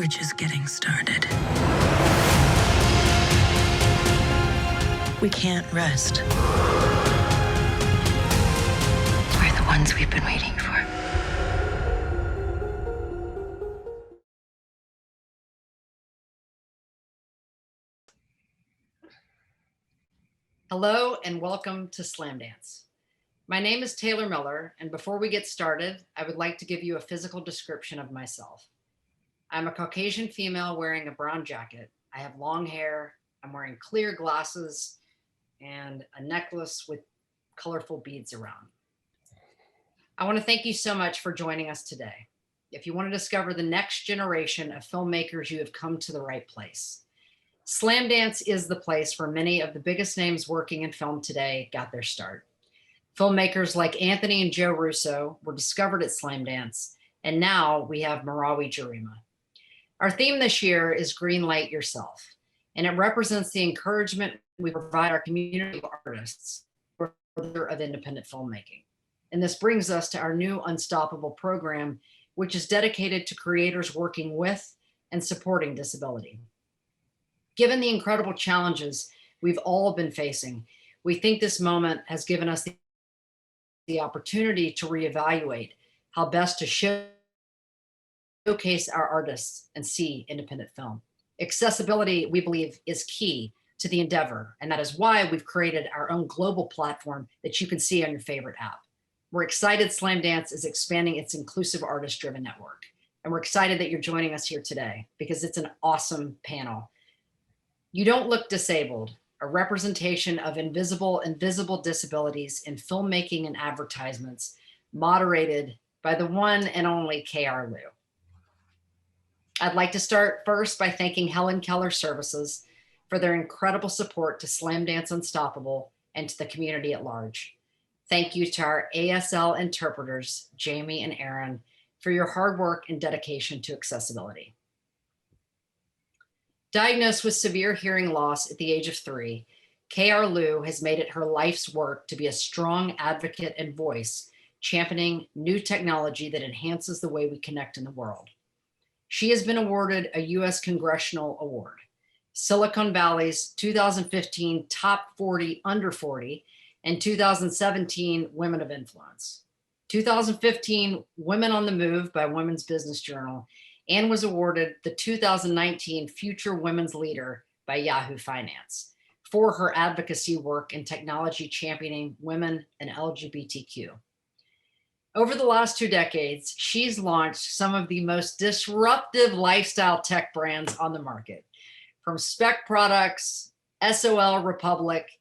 just getting started. We can't rest. We're the ones we've been waiting for. Hello and welcome to Slamdance. My name is Taylor Miller, and before we get started, I would like to give you a physical description of myself. I'm a Caucasian female wearing a brown jacket. I have long hair, I'm wearing clear glasses, and a necklace with colorful beads around. I want to thank you so much for joining us today. If you want to discover the next generation of filmmakers, you have come to the right place. Slamdance is the place where many of the biggest names working in film today got their start. Filmmakers like Anthony and Joe Russo were discovered at Slamdance, and now we have Marawi Jarima. Our theme this year is Greenlight Yourself, and it represents the encouragement we provide our community of artists for of independent filmmaking. And this brings us to our new Unstoppable program, which is dedicated to creators working with and supporting disability. Given the incredible challenges we've all been facing, we think this moment has given us the opportunity to reevaluate how best to showcase our artists and see independent film. Accessibility, we believe, is key to the endeavor, and that is why we've created our own global platform that you can see on your favorite app. We're excited Slamdance is expanding its inclusive artist-driven network, and we're excited that you're joining us here today because it's an awesome panel. You Don't Look Disabled, a representation of invisible and visible disabilities in filmmaking and advertisements, moderated by the one and only K.R. Liu. I'd like to start first by thanking Helen Keller Services for their incredible support to Slamdance Unstoppable and to the community at large. Thank you to our ASL interpreters, Jamie and Aaron, for your hard work and dedication to accessibility. Diagnosed with severe hearing loss at the age of 3, K.R. Liu has made it her life's work to be a strong advocate and voice, championing new technology that enhances the way we connect in the world. She has been awarded a U.S. Congressional Award, Silicon Valley's 2015 Top 40 Under 40, and 2017 Women of Influence, 2015 Women on the Move by Women's Business Journal, and was awarded the 2019 Future Women's Leader by Yahoo Finance for her advocacy work in technology championing women and LGBTQ. Over the last 2 decades, she's launched some of the most disruptive lifestyle tech brands on the market, from Spec Products, SOL Republic,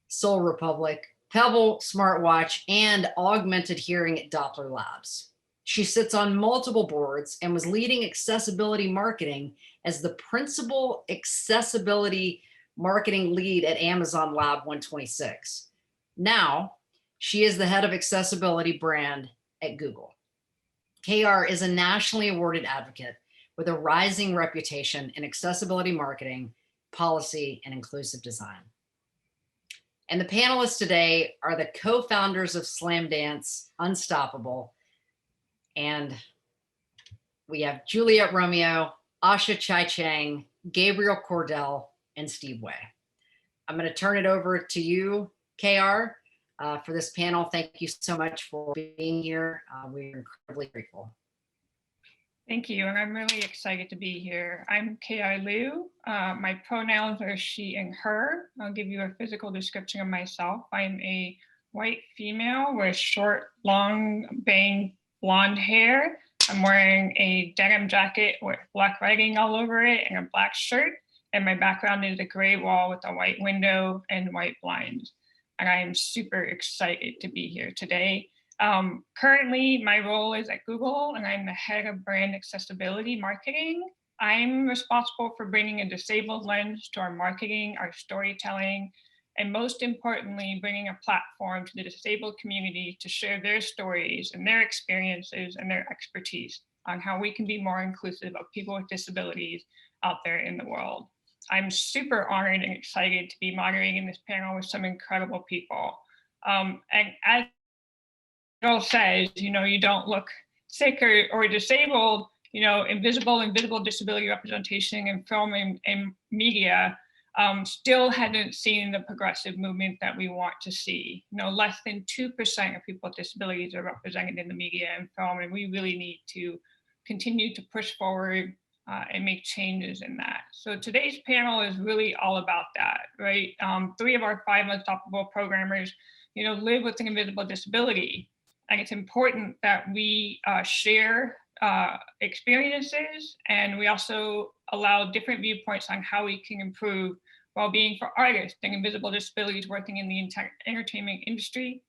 Soul Republic, Pebble smartwatch, and augmented hearing at Doppler Labs. She sits on multiple boards and was leading accessibility marketing as the principal accessibility marketing lead at Amazon Lab 126. Now, she is the head of accessibility brand at Google. KR is a nationally awarded advocate with a rising reputation in accessibility marketing, policy, and inclusive design. And the panelists today are the co-founders of Slamdance Unstoppable. And we have Juliet, Romeo, Asha, Chai-Chang, Gabrielle Cordell, and Steve Way. I'm going to turn it over to you, KR, for this panel. Thank you so much for being here. We're incredibly grateful. Thank you, and I'm really excited to be here. I'm K.I. Liu. My pronouns are she and her. I'll give you a physical description of myself. I'm a white female with short, long, banged blonde hair. I'm wearing a denim jacket with black writing all over it and a black shirt. And my background is a gray wall with a white window and white blinds. And I am super excited to be here today. Currently, my role is at Google, and I'm the head of brand accessibility marketing. I'm responsible for bringing a disabled lens to our marketing, our storytelling, and most importantly, bringing a platform to the disabled community to share their stories and their experiences and their expertise on how we can be more inclusive of people with disabilities out there in the world. I'm super honored and excited to be moderating this panel with some incredible people. And as Gabriel says, you don't look sick or disabled, invisible and visible disability representation in film and media still hadn't seen the progressive movement that we want to see. Less than 2% of people with disabilities are represented in the media and film, and we really need to continue to push forward and make changes in that. So today's panel is really all about that, right? 3 of our 5 unstoppable programmers, live with an invisible disability. And it's important that we share experiences, and we also allow different viewpoints on how we can improve well-being for artists and invisible disabilities working in the entertainment industry.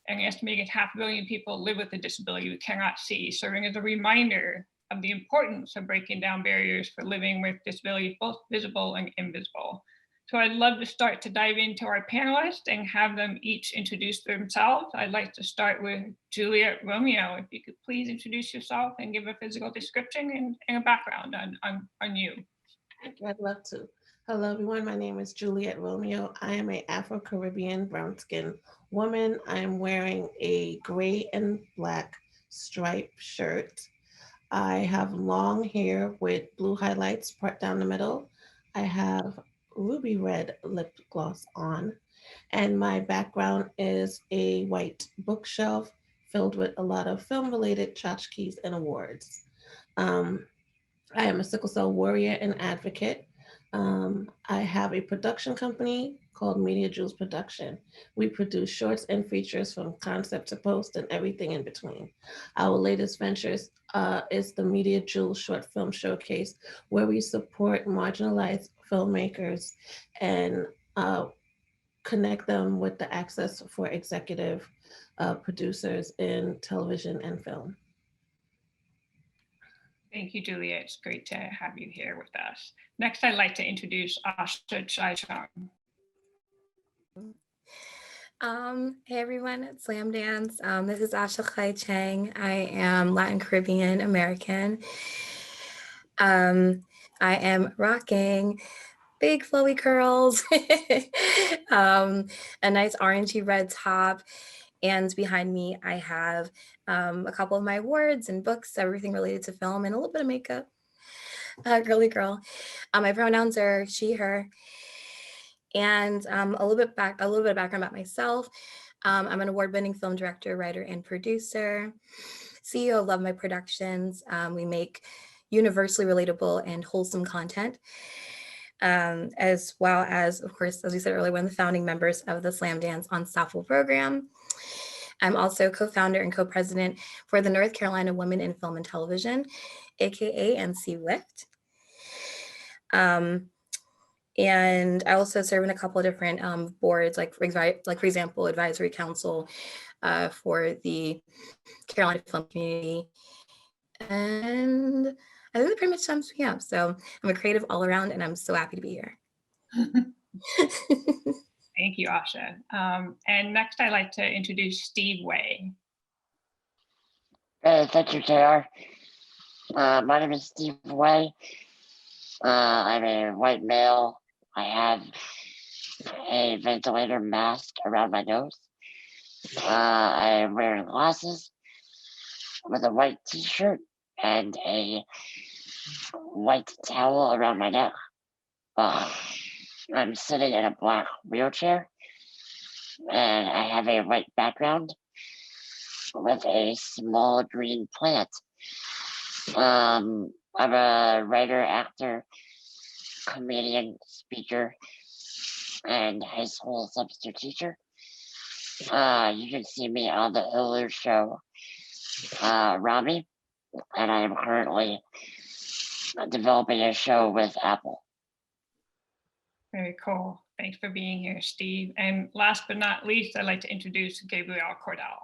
An estimated 500 million people live with a disability we cannot see, serving as a reminder of the importance of breaking down barriers for living with disabilities, both visible and invisible. So I'd love to start to dive into our panelists and have them each introduce themselves. I'd like to start with Juliet Romeo. If you could please introduce yourself and give a physical description and a background on you. I'd love to. Hello, everyone. My name is Juliet Romeo. I am an Afro-Caribbean brown-skinned woman. I am wearing a gray and black striped shirt. I have long hair with blue highlights part down the middle. I have ruby red lip gloss on, and my background is a white bookshelf filled with a lot of film-related tchotchkes and awards. I am a sickle cell warrior and advocate. I have a production company called Media Jewels Production. We produce shorts and features from concept to post and everything in between. Our latest ventures is the Media Jewels Short Film Showcase, where we support marginalized filmmakers and connect them with the access for executive producers in television and film. Thank you, Juliet. It's great to have you here with us. Next, I'd like to introduce Asha Chai-Chang. Hey everyone, it's Slamdance. This is Asha Chai-Chang. I am Latin Caribbean American. I am rocking big flowy curls, a nice orangey red top, and behind me I have a couple of my awards and books, everything related to film, and a little bit of makeup. Girly girl. My pronouns are she, her. And a little bit of background about myself. I'm an award-winning film director, writer, and producer, CEO of Love My Productions. We make universally relatable and wholesome content, as well as, of course, as we said earlier, one of the founding members of the Slamdance Unstoppable program. I'm also co-founder and co-president for the North Carolina Women in Film and Television, AKA NC-WIFT. And I also serve in a couple of different boards, like for example, advisory council for the Carolina film community. And I think that pretty much sums me up. So I'm a creative all around, and I'm so happy to be here. Thank you, Asha. And next, I'd like to introduce Steve Way. Thank you, JR. My name is Steve Way. I'm a white male. I have a ventilator mask around my nose. I am wearing glasses with a white t-shirt and a white towel around my neck. I'm sitting in a black wheelchair, and I have a white background with a small green plant. I'm a writer, actor, comedian, speaker, and high school substitute teacher. You can see me on the Hulu show, Romeo, and I am currently developing a show with Apple. Very cool. Thanks for being here, Steve. And last but not least, I'd like to introduce Gabrielle Cordell.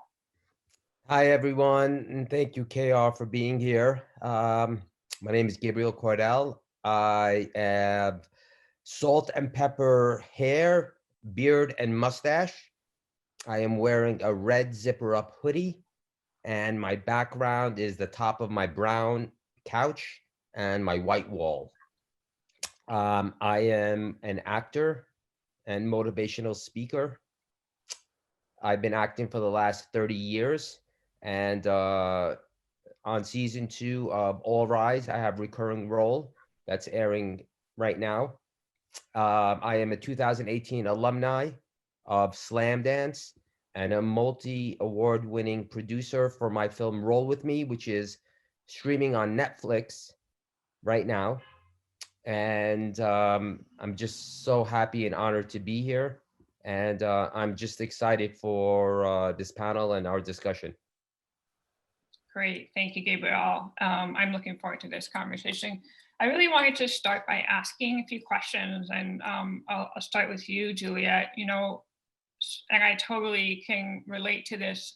Hi, everyone, and thank you, KR, for being here. My name is Gabrielle Cordell. I have salt and pepper hair, beard, and mustache. I am wearing a red zipper-up hoodie, and my background is the top of my brown couch and my white wall. I am an actor and motivational speaker. I've been acting for the last 30 years, and on season 2 of All Rise. I have recurring role that's airing right now. I am a 2018 alumni of Slamdance and a multi-award winning producer for my film Roll With Me, which is streaming on Netflix right now. And I'm just so happy and honored to be here. And I'm just excited for this panel and our discussion. Great, thank you, Gabriel. I'm looking forward to this conversation. I really wanted to start by asking a few questions, and I'll start with you, Juliet. You know, and I totally can relate to this.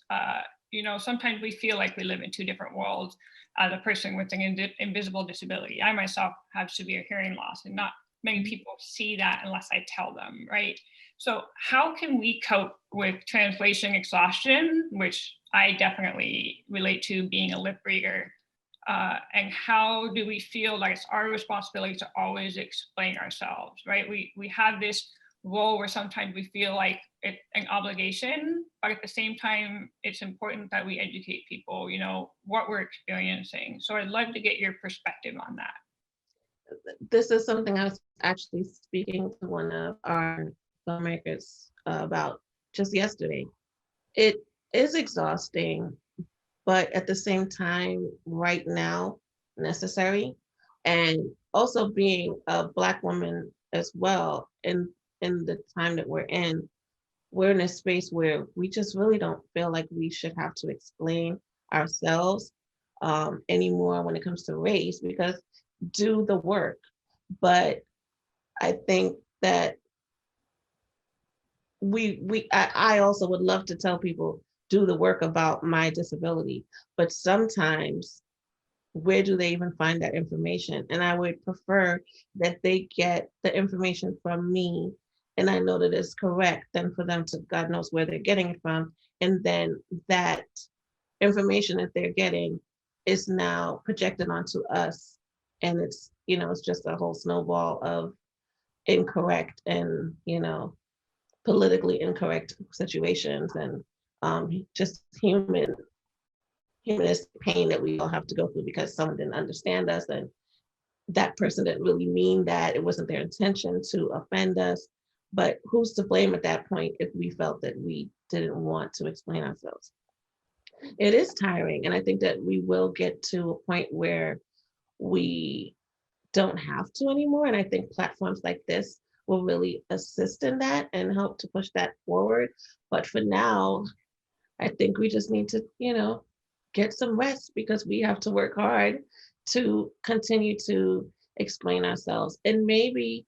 You know, sometimes we feel like we live in two different worlds. As a person with an invisible disability, I myself have severe hearing loss, and not many people see that unless I tell them, right? So how can we cope with translation exhaustion, which I definitely relate to being a lip reader? And how do we feel like it's our responsibility to always explain ourselves, right? We have this role where sometimes we feel like it's an obligation, but at the same time, it's important that we educate people, you know, what we're experiencing. So I'd love to get your perspective on that. This is something I was actually speaking to one of our filmmakers about just yesterday. It is exhausting, but at the same time, right now, necessary. And also being a Black woman as well, in the time that we're in a space where we just really don't feel like we should have to explain ourselves anymore when it comes to race, because do the work. But I think that I also would love to tell people, do the work about my disability, but sometimes where do they even find that information? And I would prefer that they get the information from me and I know that it's correct, than for them to, God knows where they're getting it from. And then that information that they're getting is now projected onto us. And it's, you know, it's just a whole snowball of incorrect and, you know, politically incorrect situations, and just humanistic pain that we all have to go through because someone didn't understand us, and that person didn't really mean that. It wasn't their intention to offend us. But who's to blame at that point if we felt that we didn't want to explain ourselves? It is tiring, and I think that we will get to a point where we don't have to anymore. And I think platforms like this will really assist in that and help to push that forward. But for now, I think we just need to, you know, get some rest, because we have to work hard to continue to explain ourselves, and maybe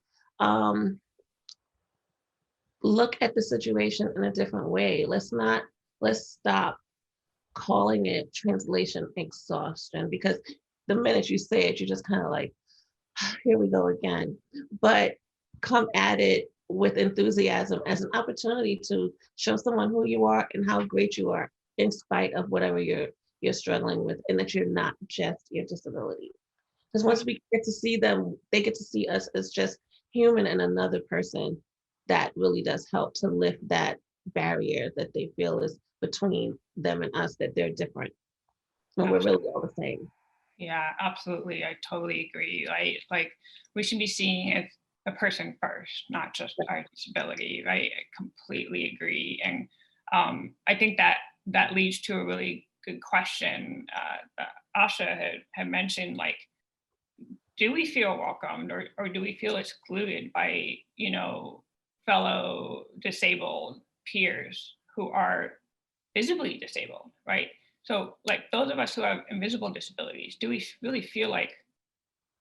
look at the situation in a different way. Let's stop calling it translation exhaustion, because the minute you say it, you just kind of like, here we go again. But come at it with enthusiasm as an opportunity to show someone who you are and how great you are in spite of whatever you're struggling with, and that you're not just your disability. Because once we get to see them, they get to see us as just human and another person. That really does help to lift that barrier that they feel is between them and us, that they're different when we're really all the same. Yeah, absolutely. I totally agree. Right? Like, we should be seeing it a person first, not just our disability, right? I completely agree. And I think that leads to a really good question that Asha had mentioned, like, do we feel welcomed, or do we feel excluded by, you know, fellow disabled peers who are visibly disabled, right? So like those of us who have invisible disabilities, do we really feel like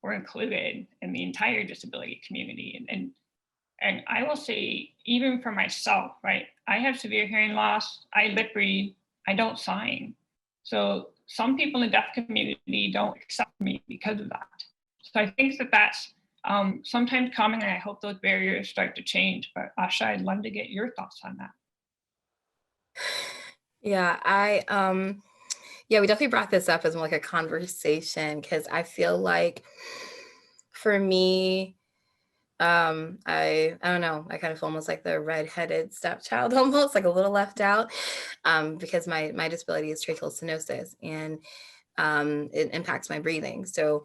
we're included in the entire disability community? And I will say, even for myself, right? I have severe hearing loss, I lip read, I don't sign. So some people in the deaf community don't accept me because of that. So I think that that's sometimes common, and I hope those barriers start to change. But Asha, I'd love to get your thoughts on that. Yeah, yeah, we definitely brought this up as more like a conversation, because I feel like for me, I don't know, I kind of feel almost like the redheaded stepchild, almost like a little left out, because my disability is tracheal stenosis, and it impacts my breathing. So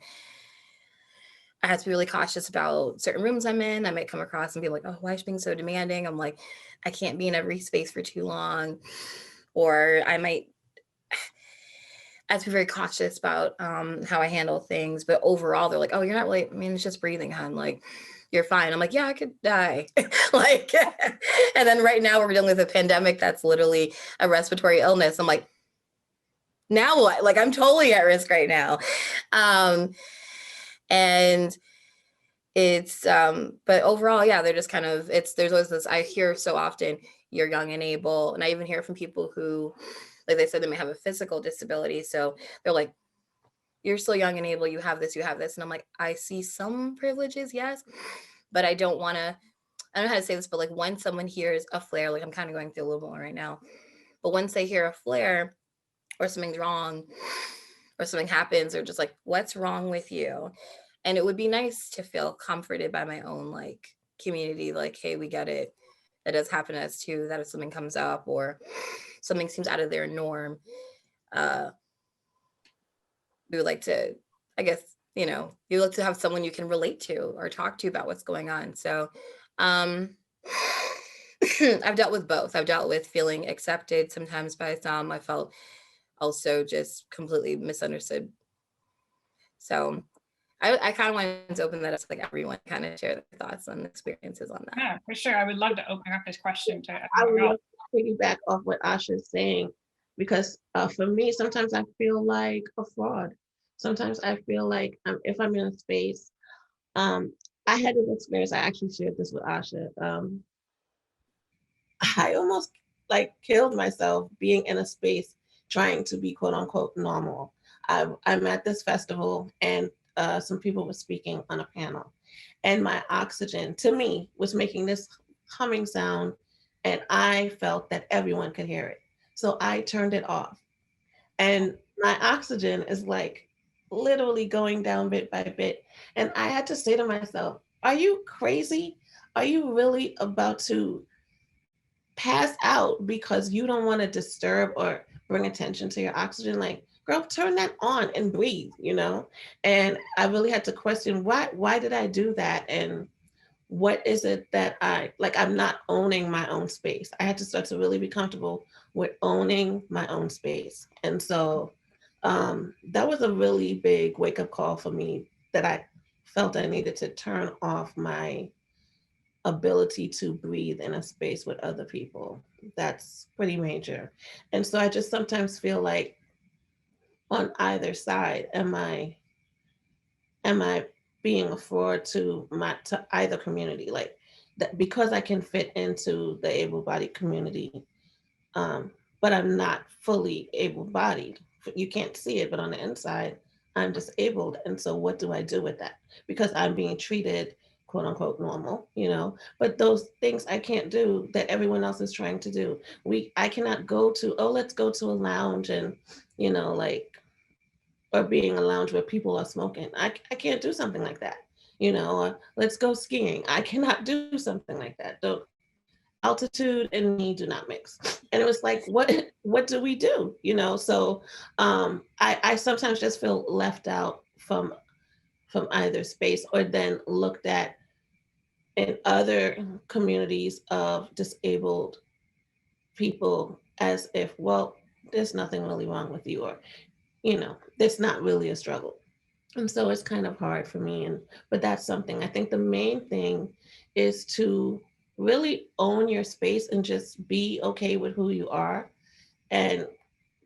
I have to be really cautious about certain rooms I'm in. I might come across and be like, oh, why is she being so demanding? I'm like, I can't be in every space for too long. Or I have to be very cautious about how I handle things. But overall, they're like, oh, you're not really, I mean, it's just breathing, hon. Like, you're fine. I'm like, yeah, I could die. Like, and then right now we're dealing with a pandemic that's literally a respiratory illness. I'm like, now what? Like, I'm totally at risk right now. And it's, but overall, yeah, they're just kind of, there's always this, I hear so often, you're young and able. And I even hear from people who, like they said, they may have a physical disability. So they're like, you're still young and able, you have this. And I'm like, I see some privileges, yes, but I don't want to, I don't know how to say this, but like when someone hears a flare, like I'm kind of going through a little more right now, but once they hear a flare or something's wrong or something happens, or just like, what's wrong with you? And it would be nice to feel comforted by my own like community, like, hey, we get it. That does happen to us too, that if something comes up or something seems out of their norm, we would like to, I guess, you know, you look to have someone you can relate to or talk to about what's going on. So I've dealt with both. I've dealt with feeling accepted sometimes by some. I felt also just completely misunderstood. So I kind of wanted to open that up so like everyone kind of share their thoughts and experiences on that. Yeah, for sure. I would love to open up this question to I would everyone love else. to piggyback off what Asha is saying, because for me, sometimes I feel like a fraud. Sometimes I feel like if I'm in a space, I had this experience, I actually shared this with Asha. I almost like killed myself being in a space trying to be quote unquote normal. I'm at this festival and some people were speaking on a panel, and my oxygen to me was making this humming sound, and I felt that everyone could hear it. So I turned it off, and my oxygen is like literally going down bit by bit. And I had to say to myself, are you crazy? Are you really about to pass out because you don't want to disturb or bring attention to your oxygen? Like, girl, turn that on and breathe, you know? And I really had to question why did I do that? And what is it that I'm not owning my own space. I had to start to really be comfortable with owning my own space. And so that was a really big wake up call for me, that I felt I needed to turn off my ability to breathe in a space with other people. That's pretty major. And so I just sometimes feel like on either side, am I being a fraud to either community? Like that, because I can fit into the able-bodied community, but I'm not fully able-bodied. You can't see it, but on the inside, I'm disabled. And so what do I do with that? Because I'm being treated quote unquote normal, you know, but those things I can't do that everyone else is trying to do. I cannot go to, oh, let's go to a lounge and, you know, like, or being a lounge where people are smoking. I can't do something like that, you know, let's go skiing. I cannot do something like that. Don't, altitude and me do not mix. And it was like, what do we do? You know, so I sometimes just feel left out from either space, or then looked at in other communities of disabled people as if, well, there's nothing really wrong with you, or, you know, it's not really a struggle. And so it's kind of hard for me. But that's something, I think the main thing is to really own your space and just be okay with who you are. And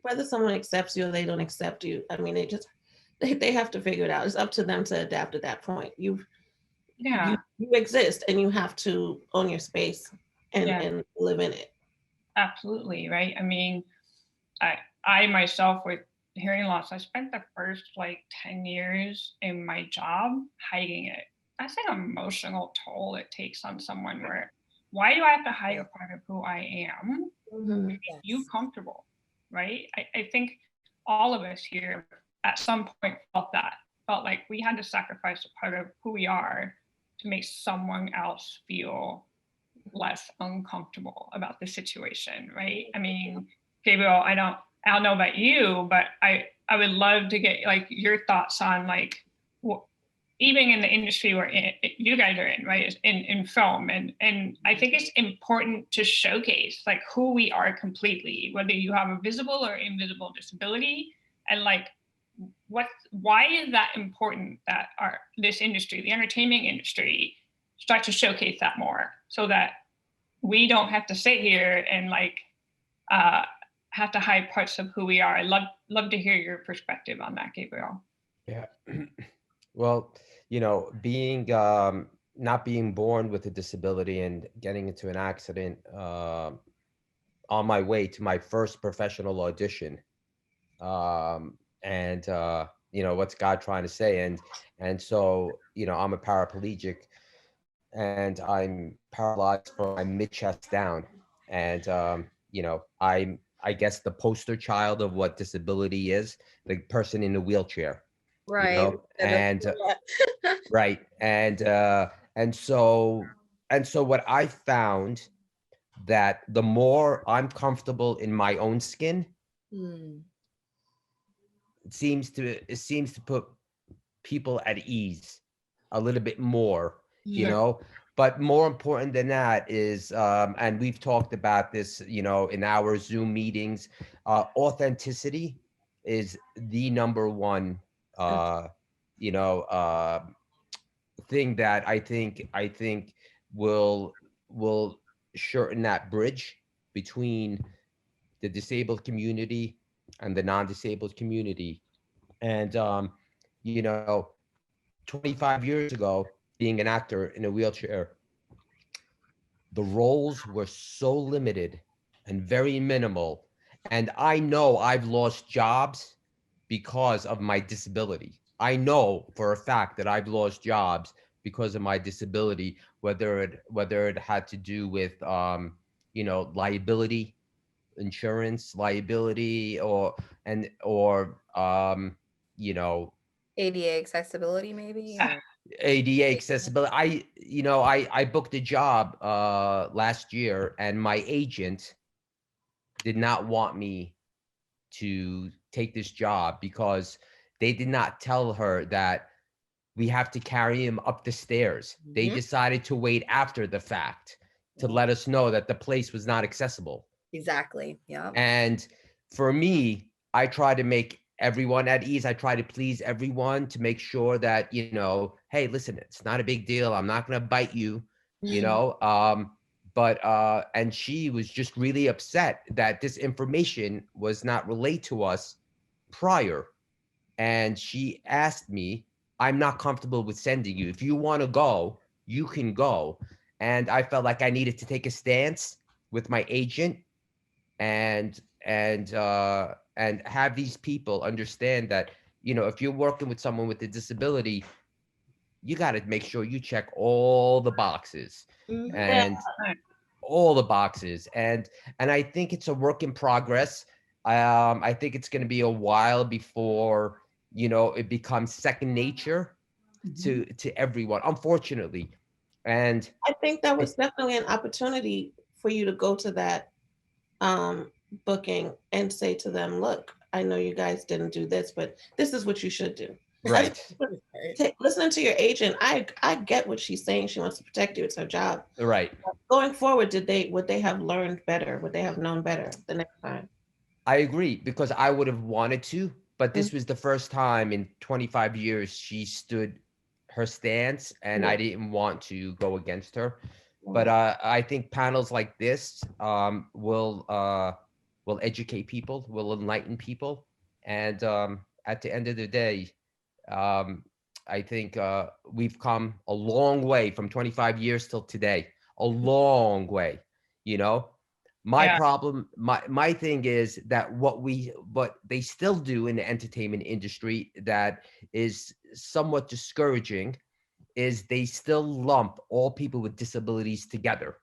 whether someone accepts you or they don't accept you, I mean, they have to figure it out. It's up to them to adapt at that point. You exist, and you have to own your space and live in it. Absolutely, right? I mean, I myself with hearing loss, I spent the first like 10 years in my job hiding it. That's an emotional toll it takes on someone where, why do I have to hide a part of who I am? Mm-hmm. Yes. You comfortable, right? I think all of us here at some point felt like we had to sacrifice a part of who we are to make someone else feel less uncomfortable about the situation, right? I mean, Gabriel, I don't know about you, but I would love to get like your thoughts on like, even in the industry where you guys are in, right, in film, and I think it's important to showcase like who we are completely, whether you have a visible or invisible disability, and like why is that important that this industry, the entertainment industry, start to showcase that more, so that we don't have to sit here and like have to hide parts of who we are. I'd love to hear your perspective on that, Gabriel. Yeah. Well, being not being born with a disability and getting into an accident on my way to my first professional audition, and what's God trying to say? And so I'm a paraplegic, and I'm paralyzed from my mid chest down, and I'm, I guess, the poster child of what disability is, the person in a wheelchair. Right. And right. And so what I found, that the more I'm comfortable in my own skin, it seems to put people at ease a little bit more, but more important than that is, and we've talked about this, in our Zoom meetings, authenticity is the number one, thing that I think will shorten that bridge between the disabled community and the non-disabled community. And 25 years ago, being an actor in a wheelchair, the roles were so limited and very minimal. And I know I've lost jobs because of my disability. I know for a fact that I've lost jobs because of my disability, whether it had to do with liability, insurance liability, or ADA accessibility, maybe. ADA accessibility. I booked a job last year, and my agent did not want me to take this job because they did not tell her that we have to carry him up the stairs. They decided to wait after the fact to let us know that the place was not accessible. Exactly. Yeah. And for me, I try to make everyone at ease. I try to please everyone to make sure that, hey, listen, it's not a big deal. I'm not going to bite you, and she was just really upset that this information was not relayed to us prior. And she asked me, I'm not comfortable with sending you. If you want to go, you can go. And I felt like I needed to take a stance with my agent and have these people understand that, if you're working with someone with a disability, you got to make sure you check all the boxes and all the boxes. And I think it's a work in progress. I think it's going to be a while before, it becomes second nature to everyone, unfortunately. And I think that was definitely an opportunity for you to go to that booking and say to them, look, I know you guys didn't do this, but this is what you should do. Right. Listening to your agent, I get what she's saying. She wants to protect you. It's her job. Right. Going forward, would they have learned better? Would they have known better the next time? I agree, because I would have wanted to, but this was the first time in 25 years she stood her stance, and I didn't want to go against her. But I think panels like this will educate people, will enlighten people, and at the end of the day, I think we've come a long way from 25 years till today. A long way, My problem, my thing is that what they still do in the entertainment industry that is somewhat discouraging is they still lump all people with disabilities together.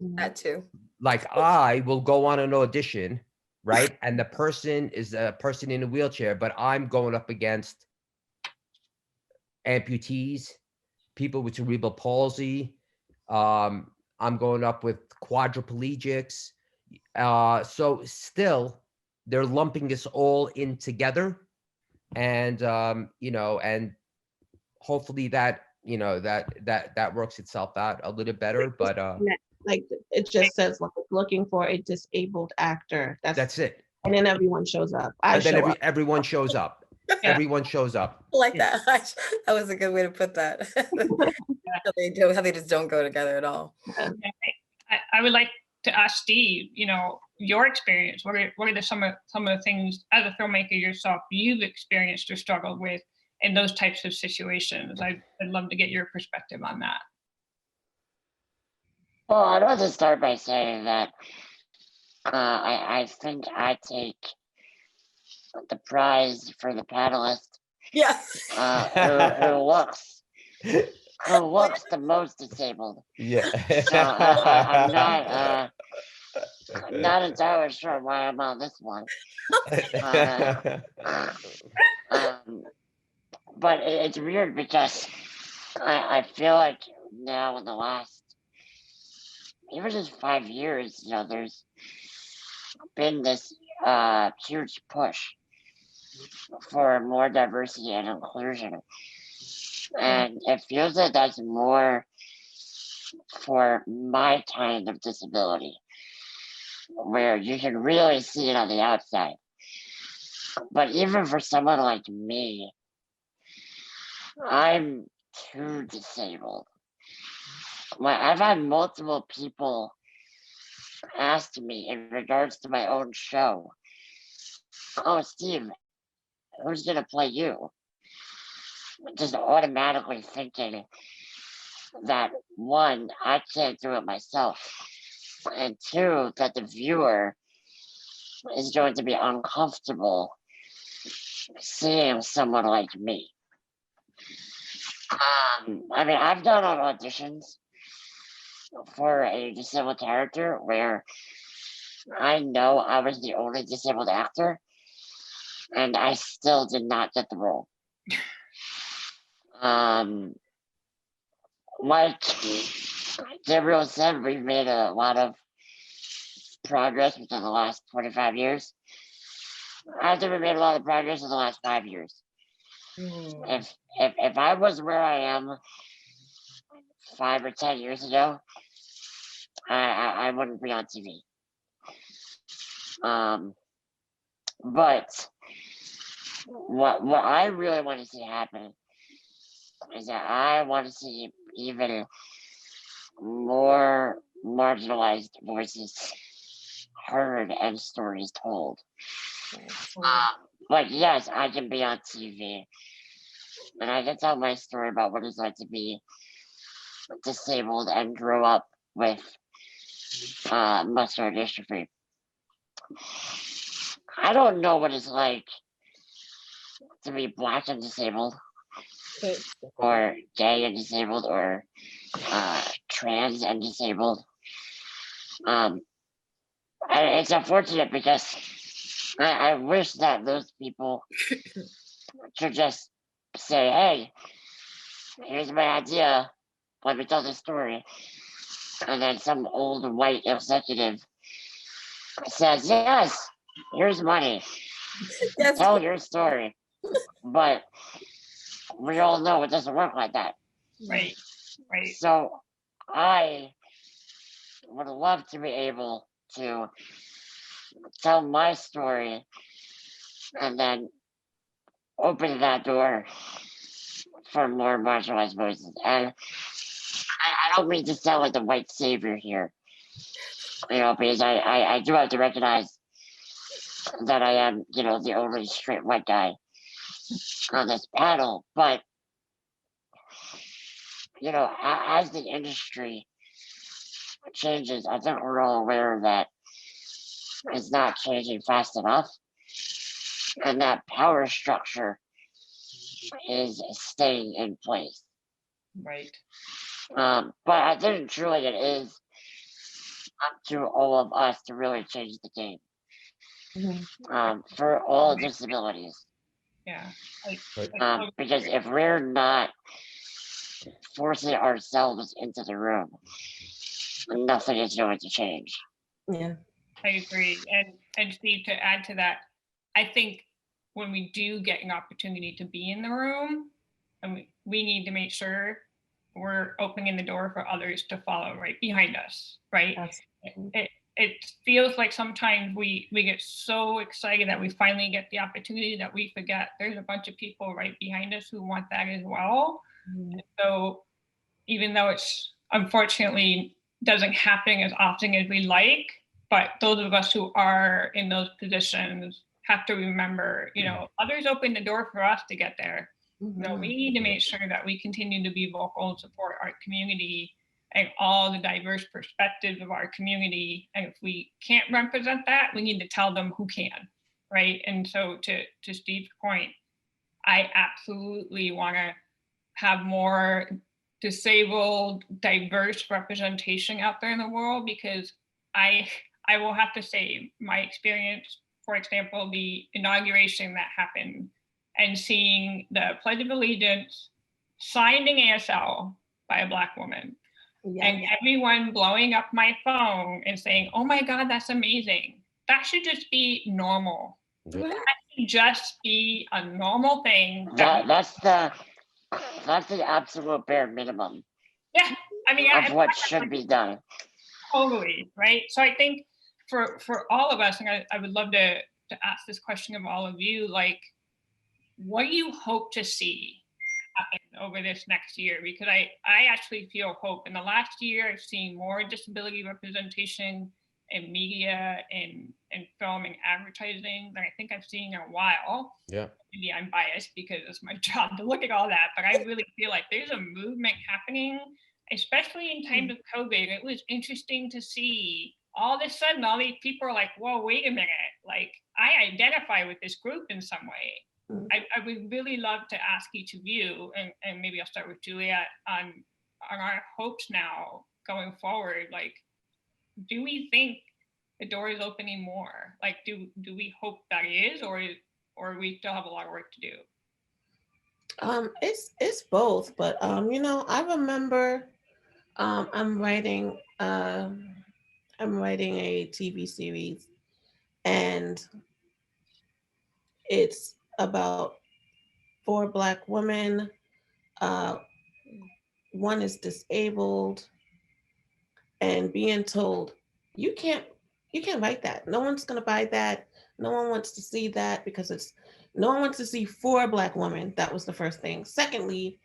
That too. Like, I will go on an audition, right? And the person is a person in a wheelchair, but I'm going up against amputees, people with cerebral palsy. I'm going up with quadriplegics. So still, they're lumping us all in together. and and hopefully that that works itself out a little better. But Like it just says like looking for a disabled actor. that's it. And then everyone shows up. And then show up. everyone shows up. Everyone shows up. I like that. That was a good way to put that. How they just don't go together at all. I would like to ask Steve, your experience. What are some of the things as a filmmaker yourself you've experienced or struggled with in those types of situations? I'd love to get your perspective on that. Well, I'd like to start by saying that I think I take the prize for the panelist Yes. who looks the most disabled. Yeah. So I'm not entirely sure why I'm on this one. But it's weird because I feel like now in the last even just 5 years, there's been this huge push for more diversity and inclusion. And it feels like that's more for my kind of disability, where you can really see it on the outside. But even for someone like me, I'm too disabled. I've had multiple people ask me in regards to my own show, "Oh, Steve, who's gonna play you?" Just automatically thinking that one, I can't do it myself, and two, that the viewer is going to be uncomfortable seeing someone like me. I've done auditions for a disabled character where I know I was the only disabled actor, and I still did not get the role. Like Gabriel said, we've made a lot of progress within the last 25 years. I think we made a lot of progress in the last 5 years. If I was where I am 5 or 10 years ago, I wouldn't be on TV. But what I really want to see happen is that I want to see even more marginalized voices heard and stories told. But yes, I can be on TV and I can tell my story about what it's like to be disabled and grow up with muscular dystrophy. I don't know what it's like to be Black and disabled, or gay and disabled, or trans and disabled. It's unfortunate because I wish that those people could just say, "Hey, here's my idea, let me tell the story," and then some old white executive says, "Yes, here's money, tell your story." But we all know it doesn't work like that. Right. So I would love to be able to tell my story and then open that door for more marginalized voices. And I don't mean to sound like the white savior here, because I do have to recognize that I am, the only straight white guy on this panel. But, as the industry changes, I think we're all aware that it's not changing fast enough, and that power structure is staying in place. Right. But I think truly it is up to all of us to really change the game. For all disabilities. Yeah. Because if we're not forcing ourselves into the room, nothing is going to change. Yeah. I agree. And Steve, to add to that, I think when we do get an opportunity to be in the room, and we need to make sure we're opening the door for others to follow right behind us, right? It feels like sometimes we get so excited that we finally get the opportunity that we forget there's a bunch of people right behind us who want that as well. So even though it's unfortunately doesn't happen as often as we like, but those of us who are in those positions have to remember, others open the door for us to get there. We need to make sure that we continue to be vocal and support our community and all the diverse perspectives of our community. And if we can't represent that, we need to tell them who can, right? And so to Steve's point, I absolutely want to have more disabled, diverse representation out there in the world, because I will have to say my experience, for example, the inauguration that happened and seeing the Pledge of Allegiance signed in ASL by a Black woman, and everyone blowing up my phone and saying, oh my God, that's amazing. That should just be normal. That should just be a normal thing. That's the absolute bare minimum. Yeah, I mean, of what should be done. Totally, right? So I think for all of us, and I would love to ask this question of all of you, like, what do you hope to see happen over this next year? Because I actually feel hope. In the last year, I've seen more disability representation in media and film and advertising than I think I've seen in a while. Yeah. Maybe I'm biased because it's my job to look at all that, but I really feel like there's a movement happening, especially in times of COVID. It was interesting to see all of a sudden all these people are like, whoa, wait a minute, like I identify with this group in some way. I would really love to ask each of you, and maybe I'll start with Juliet, on our hopes now going forward. Like, do we think the door is opening more? Like, do we hope that it is, or we still have a lot of work to do? It's both, but I remember I'm writing a TV series, and it's about 4 Black women. One is disabled, and being told, you can't write that. No one's gonna buy that. No one wants to see that, because no one wants to see 4 Black women. That was the first thing. Secondly,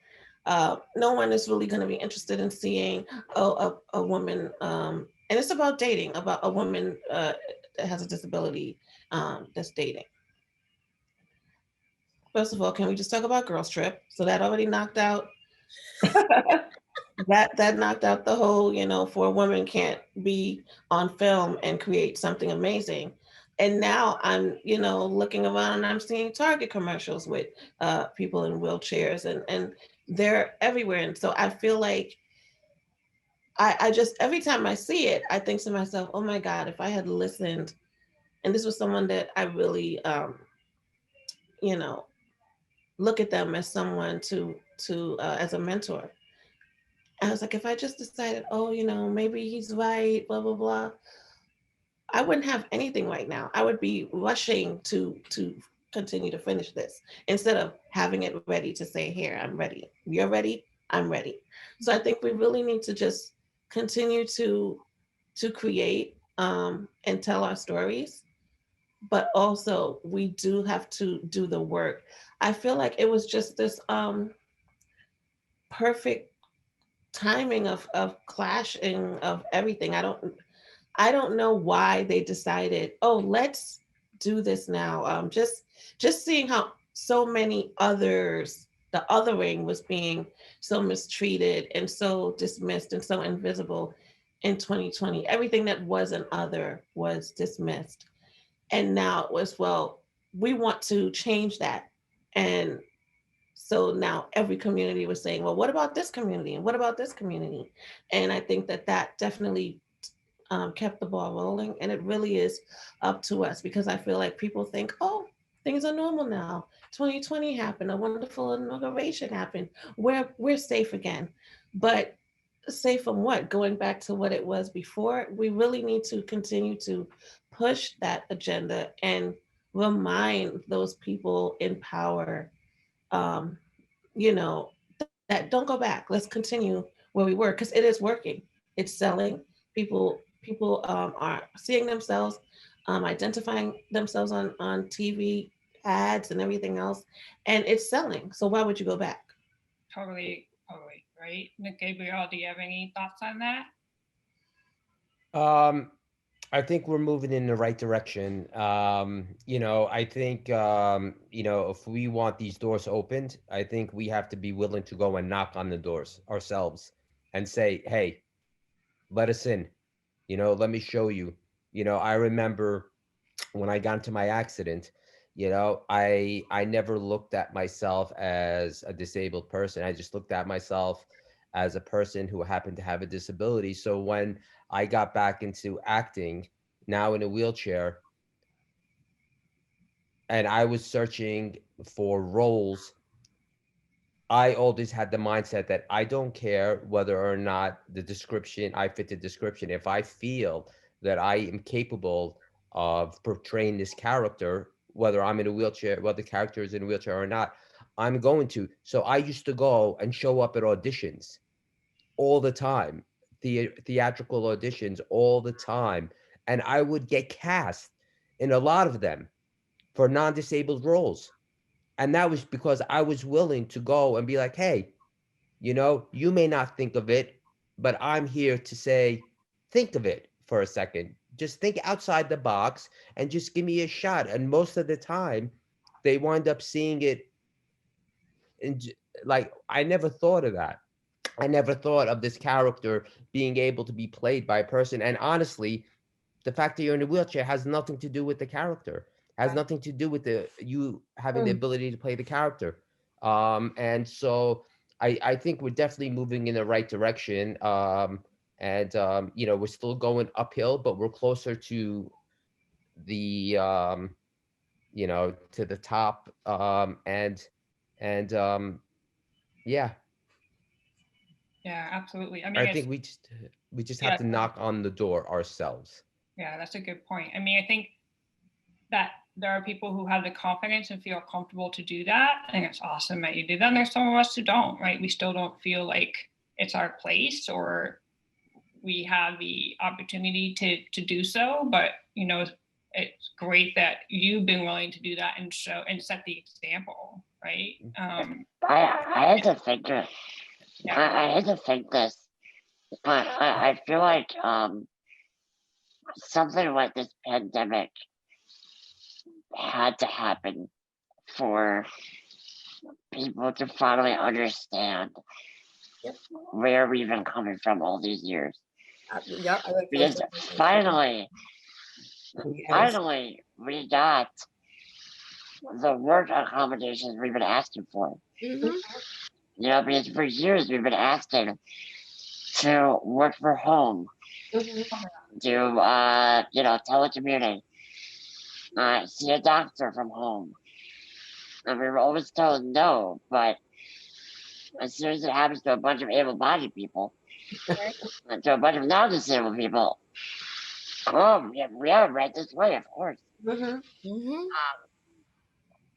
no one is really gonna be interested in seeing a woman, and it's about dating, about a woman that has a disability that's dating. First of all, can we just talk about Girls Trip? So that already knocked out that knocked out the whole, 4 women can't be on film and create something amazing. And now I'm, looking around and I'm seeing Target commercials with people in wheelchairs, and they're everywhere. And so I feel like I just, every time I see it, I think to myself, oh my God, if I had listened, and this was someone that I really, look at them as someone to as a mentor. I was like, if I just decided, maybe he's right, blah, blah, blah, I wouldn't have anything right now. I would be rushing to continue to finish this instead of having it ready to say, here, I'm ready. You're ready, I'm ready. So I think we really need to just continue to create and tell our stories, but also we do have to do the work. I feel like it was just this perfect timing of clashing of everything. I don't know why they decided, oh, let's do this now. Just seeing how so many others, the othering was being so mistreated and so dismissed and so invisible in 2020. Everything that wasn't other was dismissed. And now it was, well, we want to change that. And so now every community was saying, well, what about this community? And what about this community? And I think that definitely kept the ball rolling. And it really is up to us, because I feel like people think, oh, things are normal now. 2020 happened, a wonderful inauguration happened. We're safe again. But safe from what? Going back to what it was before? We really need to continue to push that agenda and remind those people in power, um, you know, that don't go back. Let's continue where we were because it is working. It's selling. People are seeing themselves, identifying themselves on TV ads and everything else, and it's selling. So why would you go back? Totally, totally, right? Nick, Gabriel, do you have any thoughts on that? I think we're moving in the right direction. I think, if we want these doors opened, I think we have to be willing to go and knock on the doors ourselves and say, hey, let us in, let me show you. I remember when I got into my accident, I never looked at myself as a disabled person. I just looked at myself as a person who happened to have a disability. So when I got back into acting, now in a wheelchair, and I was searching for roles, I always had the mindset that I don't care whether or not I fit the description. If I feel that I am capable of portraying this character, whether I'm in a wheelchair, whether the character is in a wheelchair or not, I'm going to. So I used to go and show up at auditions all the time, theatrical auditions all the time. And I would get cast in a lot of them for non-disabled roles. And that was because I was willing to go and be like, hey, you may not think of it, but I'm here to say, think of it for a second. Just think outside the box and just give me a shot. And most of the time, they wind up seeing it. And like, I never thought of that. I never thought of this character being able to be played by a person. And honestly, the fact that you're in a wheelchair has nothing to do with the character, has nothing to do with you having the ability to play the character. And so I think we're definitely moving in the right direction. We're still going uphill, but we're closer to the, to the top. Yeah, Yeah, absolutely. I mean, I it's think we just have yeah, to knock on the door ourselves. yeah, that's a good point. I mean, I think that there are people who have the confidence and feel comfortable to do that. I think it's awesome that you do that. And there's some of us who don't, right? We still don't feel like it's our place or we have the opportunity to do so. But it's great that you've been willing to do that and show and set the example, right? I had to think it. I had to think this, but I feel like something like this pandemic had to happen for people to finally understand where we've been coming from all these years. Yeah, I would Because finally we got the work accommodations we've been asking for. Because for years we've been asking to work from home, to telecommuting, see a doctor from home. And we were always told no, but as soon as it happens to a bunch of able-bodied people, and to a bunch of non-disabled people, we are right this way, of course.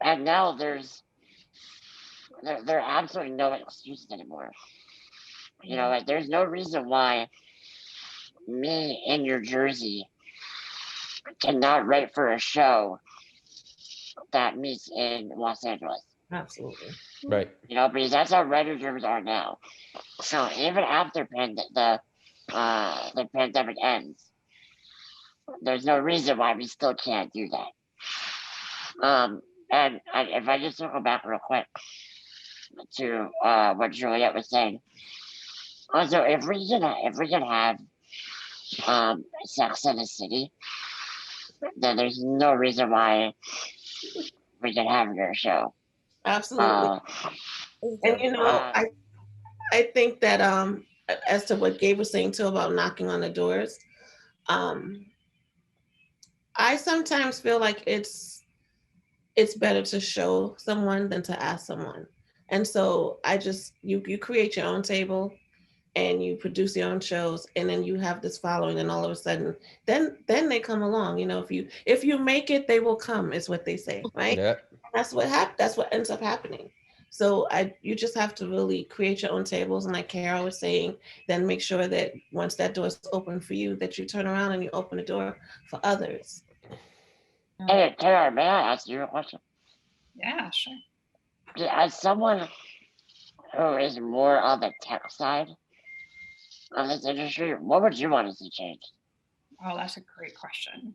And now there's absolutely no excuses anymore. There's no reason why me in New Jersey cannot write for a show that meets in Los Angeles. Absolutely. Right. Because that's how writers' rooms are now. So even after the pandemic ends, there's no reason why we still can't do that. And if I just circle back real quick to what Juliet was saying, also if we can have Sex in the City, then there's no reason why we can have your show. Absolutely. And I think that as to what Gabe was saying too about knocking on the doors, I sometimes feel like it's better to show someone than to ask someone. And so you create your own table and you produce your own shows, and then you have this following, and all of a sudden, then they come along. You know, if you make it, they will come, is what they say, right? Yeah. That's what That's what ends up happening. So you just have to really create your own tables, and like Carol was saying, then make sure that once that door is open for you, that you turn around and you open the door for others. Hey, Tara, may I ask you a question? Yeah, sure. As someone who is more on the tech side of this industry, what would you want to see changed? Oh, that's a great question.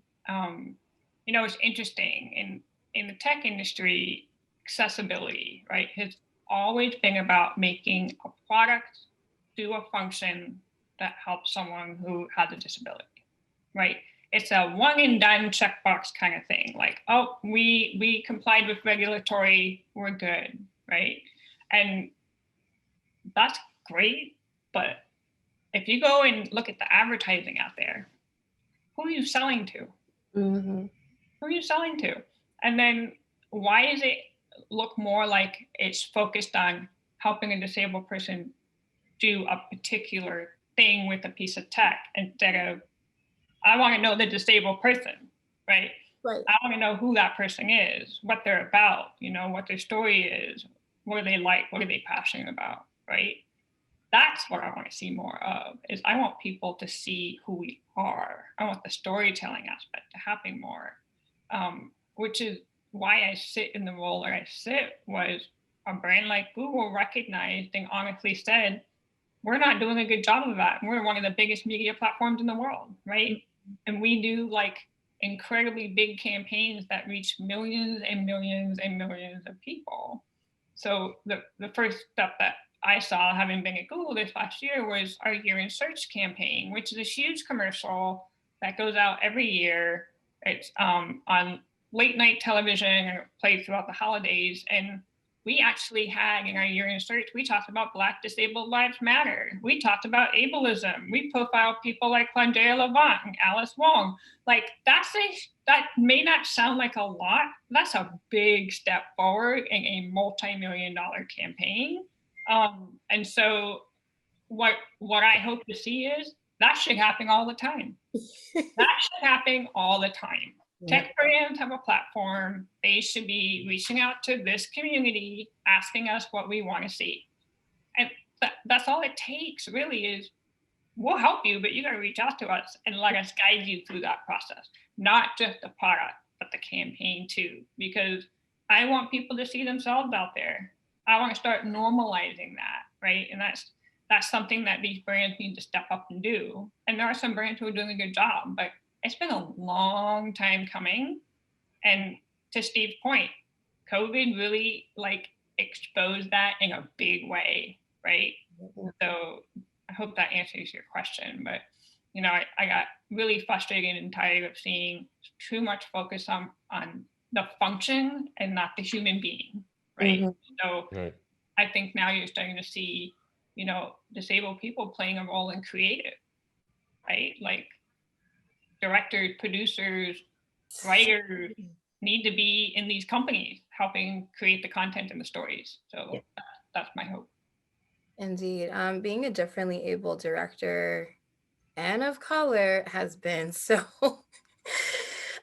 You know, it's interesting in the tech industry, accessibility, right, has always been about making a product do a function that helps someone who has a disability, right? It's a one and done checkbox kind of thing. Like, oh, we complied with regulatory, we're good, right? And that's great, but if you go and look at the advertising out there, who are you selling to? Mm-hmm. Who are you selling to? And then why does it look more like it's focused on helping a disabled person do a particular thing with a piece of tech instead of, I want to know the disabled person, right? Right. I want to know who that person is, what they're about, you know, what their story is, what do they like, what are they passionate about, right? That's what I want to see more of, is I want people to see who we are. I want the storytelling aspect to happen more, which is why I sit in the role that I sit. Was a brand like Google recognized and honestly said, we're not doing a good job of that. We're one of the biggest media platforms in the world, right? And we do like incredibly big campaigns that reach millions and millions and millions of people. So the first step that I saw, having been at Google this last year, was our Year in Search campaign, which is a huge commercial that goes out every year. It's on late night television and it plays throughout the holidays. And we actually had in our Year in Search, we talked about Black disabled lives matter. We talked about ableism. We profiled people like Clandrea Levant and Alice Wong. Like that may not sound like a lot. That's a big step forward in a multi-million-dollar campaign. And so what I hope to see is that should happen all the time. That should happen all the time. Tech brands have a platform. They should be reaching out to this community, asking us what we want to see. And that's all it takes, really, is we'll help you, but you got to reach out to us and let us guide you through that process. Not just the product, but the campaign too, because I want people to see themselves out there. I want to start normalizing that, right? And that's something that these brands need to step up and do. And there are some brands who are doing a good job, but it's been a long time coming. And to Steve's point, COVID really like exposed that in a big way, right? So I hope that answers your question. But you know, I got really frustrated and tired of seeing too much focus on the function and not the human being, right? So I think now you're starting to see, you know, disabled people playing a role in creative, right? Like directors, producers, writers need to be in these companies helping create the content and the stories. So that's my hope. Indeed. Being a differently able director and of color has been so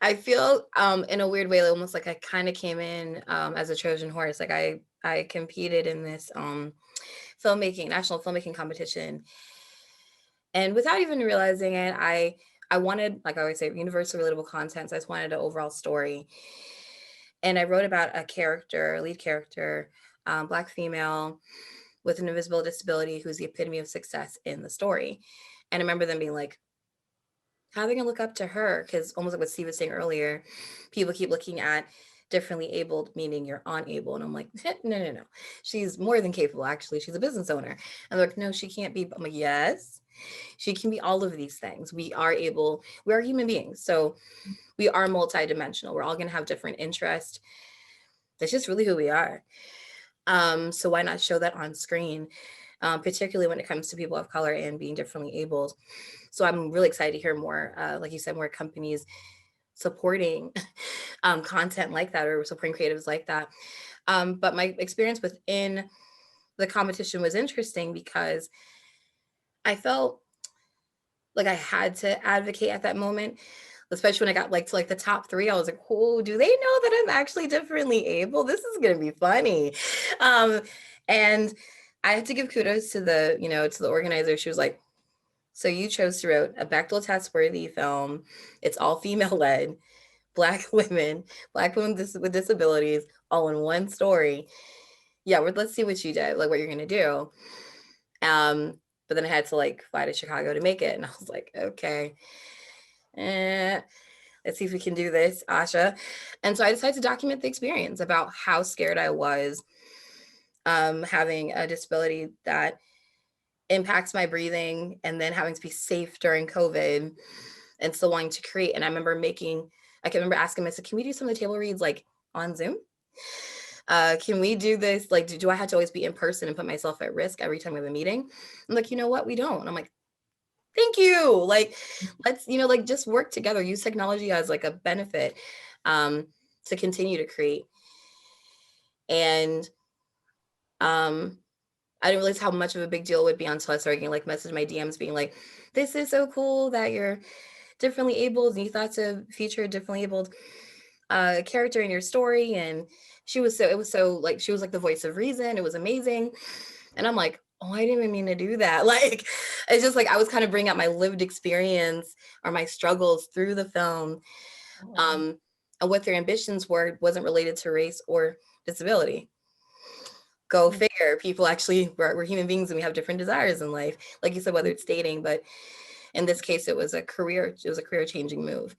I feel in a weird way, almost like I kind of came in as a Trojan horse. Like I competed in this national filmmaking competition. And without even realizing it, I wanted, like I always say, universal relatable content. So I just wanted an overall story. And I wrote about a lead character, Black female with an invisible disability who's the epitome of success in the story. And I remember them being like, how are they gonna look up to her? Because almost like what Steve was saying earlier, people keep looking at differently abled, meaning you're unable. And I'm like, no. She's more than capable, actually. She's a business owner. And they're like, no, she can't be. I'm like, yes, she can be all of these things. We are human beings. So we are multidimensional. We're all gonna have different interests. That's just really who we are. So why not show that on screen? Particularly when it comes to people of color and being differently abled. So I'm really excited to hear more, like you said, more companies supporting content like that or supporting creatives like that. But my experience within the competition was interesting because I felt like I had to advocate at that moment, especially when I got like to like the top 3. I was like, oh, do they know that I'm actually differently able? This is gonna be funny. And I had to give kudos to the, to the organizer. She was like, so you chose to write a Bechdel test worthy film. It's all female led, Black women with disabilities, all in one story. Yeah, let's see what you did, like what you're gonna do. But then I had to like fly to Chicago to make it. And I was like, okay, let's see if we can do this, Asha. And so I decided to document the experience about how scared I was having a disability that impacts my breathing, and then having to be safe during COVID and still wanting to create. And I can remember asking myself, can we do some of the table reads like on Zoom? Can we do this? Like, do I have to always be in person and put myself at risk every time we have a meeting? I'm like, you know what? We don't. And I'm like, thank you. Like, let's, like just work together, use technology as like a benefit to continue to create. And I didn't realize how much of a big deal it would be until I started getting like message my DMs being like, this is so cool that you're differently abled and you thought to feature a differently abled character in your story. And she was like the voice of reason. It was amazing. And I'm like, oh, I didn't even mean to do that. Like, it's just like, I was kind of bringing out my lived experience or my struggles through the film. And what their ambitions wasn't related to race or disability. Go figure. People actually, we're human beings and we have different desires in life. Like you said, whether it's dating, but in this case, it was a career changing move.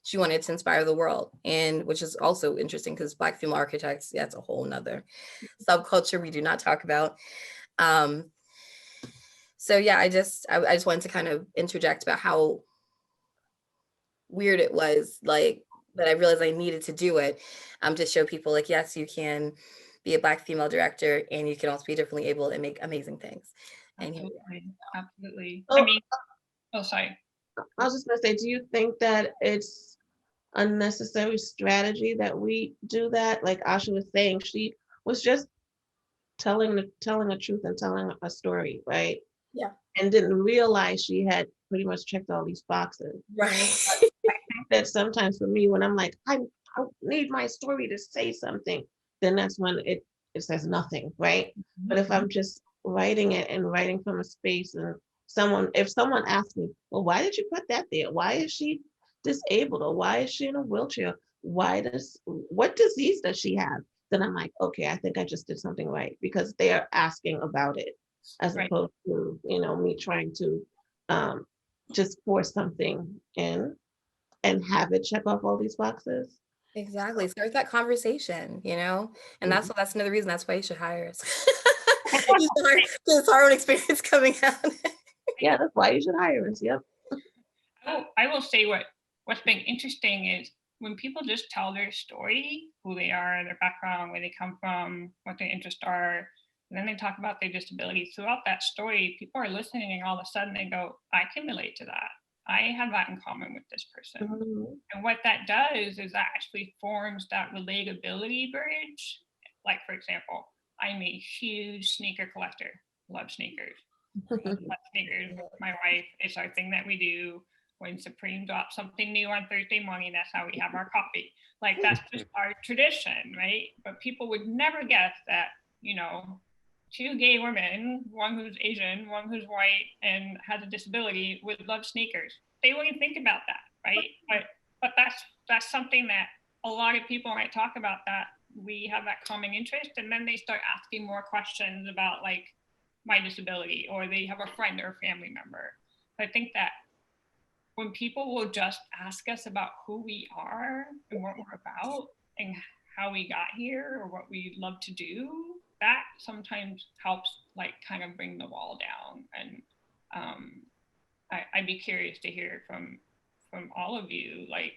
She wanted to inspire the world, and which is also interesting because Black female architects, that's a whole nother subculture we do not talk about. So yeah, I just wanted to kind of interject about how weird it was, like, but I realized I needed to do it to show people like, yes, you can be a Black female director and you can also be differently able and make amazing things. And here we are. Absolutely. Oh, I mean, sorry. I was just gonna say, do you think that it's a necessary strategy that we do that? Like Asha was saying, she was just telling the truth and telling a story, right? Yeah. And didn't realize she had pretty much checked all these boxes. Right. That sometimes for me, when I'm like, I need my story to say something, then that's when it says nothing, right? But if I'm just writing it and writing from a space, and if someone asks me, well, why did you put that there? Why is she disabled? Or why is she in a wheelchair? What disease does she have? Then I'm like, okay, I think I just did something right, because they are asking about it, as Right. opposed to, me trying to just force something in and have it check off all these boxes. Exactly. Start that conversation, and that's another reason. That's why you should hire us. It's our own experience coming out. Yeah, that's why you should hire us. Yep. I will say what's been interesting is when people just tell their story, who they are, their background, where they come from, what their interests are, and then they talk about their disabilities. Throughout that story, people are listening, and all of a sudden they go, I can relate to that. I have that in common with this person. Mhm. And what that does is that actually forms that relatability bridge. Like, for example, I'm a huge sneaker collector, love sneakers. Love sneakers with my wife. It's our thing that we do. When Supreme drops something new on Thursday morning, that's how we have our coffee. Like, that's just our tradition, right? But people would never guess that, two gay women, one who's Asian, one who's white and has a disability, would love sneakers. They wouldn't think about that, right? But that's something that a lot of people might talk about, that we have that common interest, and then they start asking more questions about like my disability, or they have a friend or a family member. I think that when people will just ask us about who we are and what we're about and how we got here or what we love to do, that sometimes helps like kind of bring the wall down. And I'd be curious to hear from all of you. Like,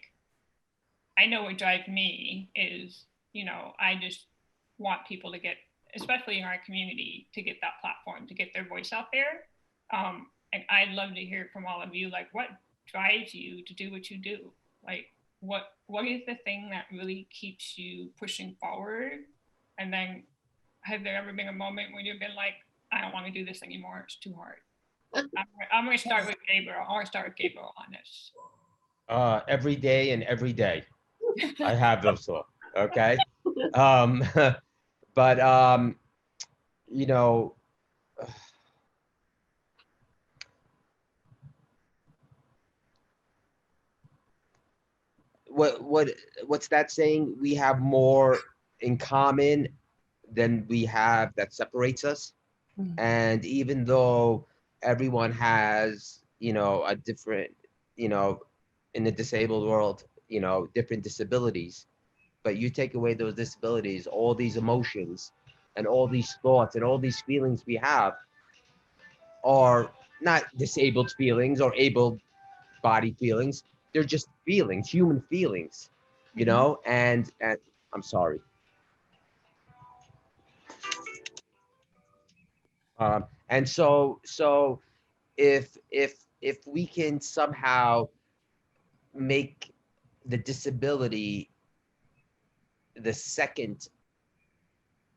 I know what drives me is, I just want people to get, especially in our community, to get that platform, to get their voice out there. And I'd love to hear from all of you, like, what drives you to do what you do? Like, what is the thing that really keeps you pushing forward? And then, have there ever been a moment when you've been like, I don't want to do this anymore. It's too hard. I'm going to start with Gabriel. I want to start with Gabriel on this. Every day and every day. I have those thoughts. Okay. But you know, what's that saying? We have more in common than we have that separates us. And even though everyone has, a different, in the disabled world, different disabilities, but you take away those disabilities, all these emotions and all these thoughts and all these feelings we have are not disabled feelings or able body feelings. They're just feelings, human feelings, and I'm sorry. And so if we can somehow make the disability the second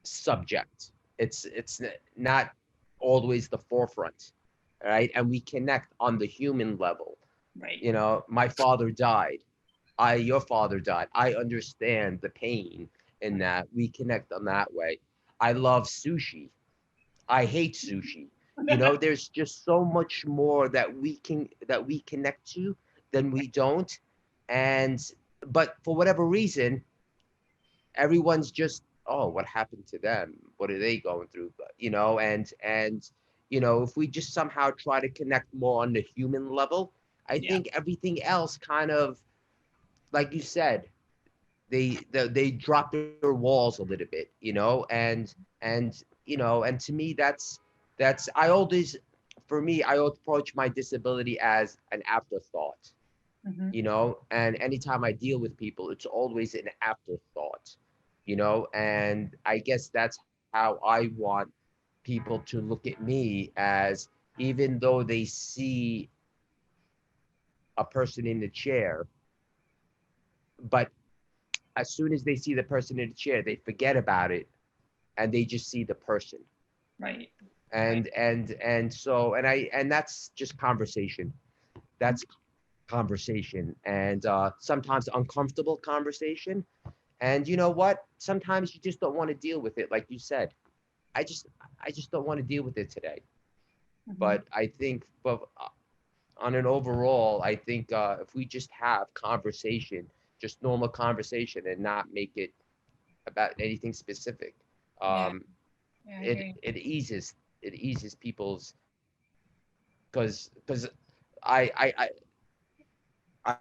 subject, it's not always the forefront, right? And we connect on the human level. Right. My father died. Your father died. I understand the pain in that. We connect on that way. I love sushi. I hate sushi. There's just so much more that we connect to than we don't. But for whatever reason, everyone's just, oh, what happened to them? What are they going through? If we just somehow try to connect more on the human level, I think everything else kind of, like you said, they drop their walls a little bit, and to me that's for me, I approach my disability as an afterthought, and anytime I deal with people, it's always an afterthought, and I guess that's how I want people to look at me, as even though they see a person in the chair, but as soon as they see the person in the chair, they forget about it and they just see the person. Right. And that's just conversation. That's conversation, and sometimes uncomfortable conversation. And you know what? Sometimes you just don't want to deal with it, like you said. I just don't want to deal with it today. But I think, on an overall, I think if we just have conversation, just normal conversation, and not make it about anything specific, it eases people's, because I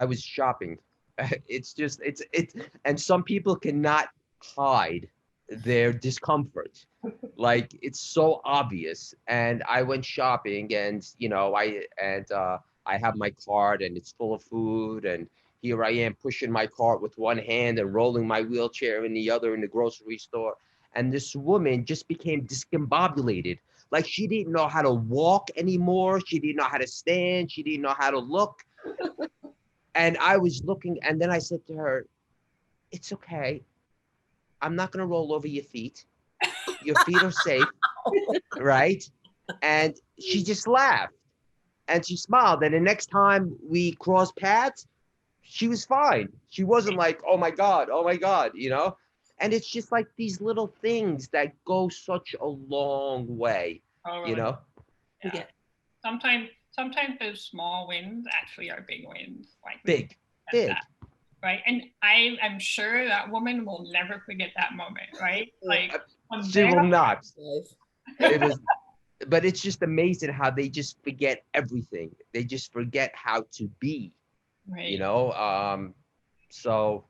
was shopping. And some people cannot hide their discomfort. Like, it's so obvious. And I went shopping, and I have my cart, and it's full of food, and here I am pushing my cart with one hand and rolling my wheelchair in the other in the grocery store. And this woman just became discombobulated. Like, she didn't know how to walk anymore. She didn't know how to stand. She didn't know how to look. And I was looking, and then I said to her, it's okay. I'm not going to roll over your feet. Your feet are safe, right? And she just laughed, and she smiled. And the next time we crossed paths, she was fine. She wasn't like, oh my God, And it's just like these little things that go such a long way, Yeah. Sometimes those small wins actually are big wins. Like big. That, right? And I'm sure that woman will never forget that moment, right? Like, she will not. But it's just amazing how they just forget everything. They just forget how to be, right. So.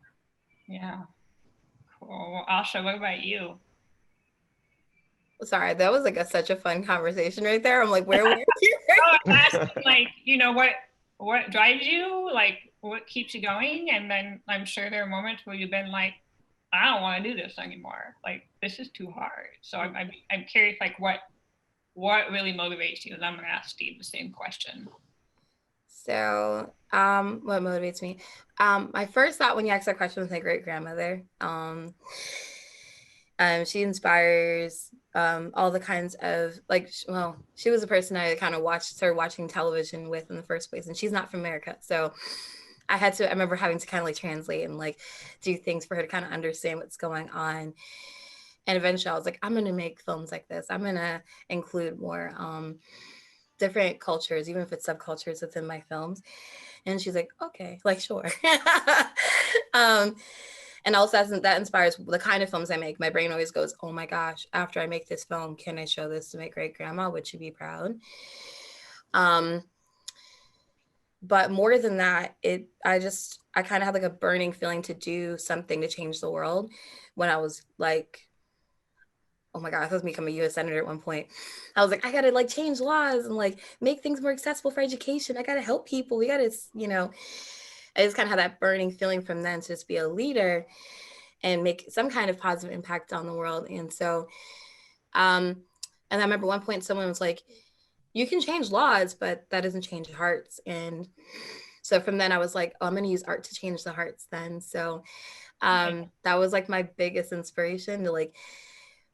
Yeah. Cool. Well, Asha, what about you? Sorry, that was like such a fun conversation right there. I'm like, where were you? Asking, like, what drives you? Like, what keeps you going? And then I'm sure there are moments where you've been like, I don't want to do this anymore. Like, this is too hard. So I'm curious, like, what really motivates you? And I'm going to ask Steve the same question. So, what motivates me? My first thought when you asked that question was my great grandmother. She inspires all the kinds of like, well, she was a person I kind of started watching television with in the first place, and she's not from America, so I remember having to kind of like translate and like do things for her to kind of understand what's going on. And eventually I was like, I'm going to make films like this. I'm going to include more different cultures, even if it's subcultures within my films. And she's like, okay, like, sure. And also that inspires the kind of films I make. My brain always goes, oh my gosh, after I make this film, can I show this to my great grandma? Would she be proud? But more than that, I kind of had like a burning feeling to do something to change the world when I was like, oh my God, I was becoming a US Senator at one point. I was like, I gotta like change laws and like make things more accessible for education. I gotta help people. We gotta, I just kind of had that burning feeling from then to just be a leader and make some kind of positive impact on the world. And so, and I remember one point someone was like, you can change laws, but that doesn't change hearts. And so from then I was like, oh, I'm going to use art to change the hearts then. So that was like my biggest inspiration to like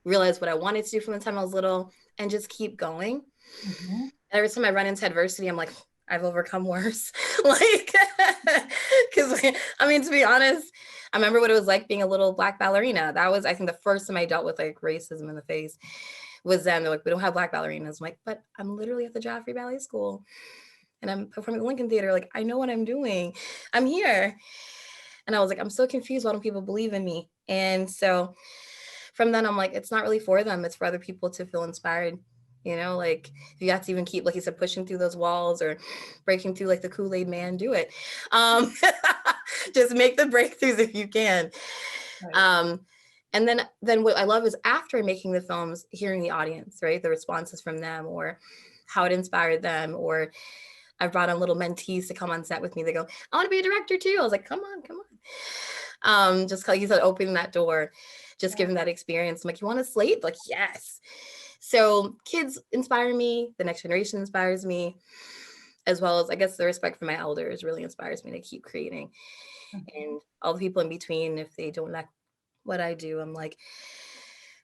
realize what I wanted to do from the time I was little and just keep going. Mm-hmm. Every time I run into adversity, I'm like, I've overcome worse. Like, because I mean, to be honest, I remember what it was like being a little Black ballerina. That was, I think, the first time I dealt with like racism in the face was then. They're like, we don't have Black ballerinas. I'm like, but I'm literally at the Joffrey Ballet School and I'm performing at the Lincoln Theater. Like, I know what I'm doing. I'm here. And I was like, I'm so confused. Why don't people believe in me? And so from then I'm like, it's not really for them. It's for other people to feel inspired. Like if you have to even keep, like you said, pushing through those walls or breaking through like the Kool-Aid man, do it. Just make the breakthroughs if you can. Right. And then what I love is after making the films, hearing the audience, right? The responses from them or how it inspired them. Or I've brought on little mentees to come on set with me. They go, I want to be a director too. I was like, come on. Just like you said, opening that door, just giving that experience. I'm like, you want to slate? Like, yes. So kids inspire me. The next generation inspires me, as well as I guess the respect for my elders really inspires me to keep creating. And all the people in between, if they don't like what I do, I'm like,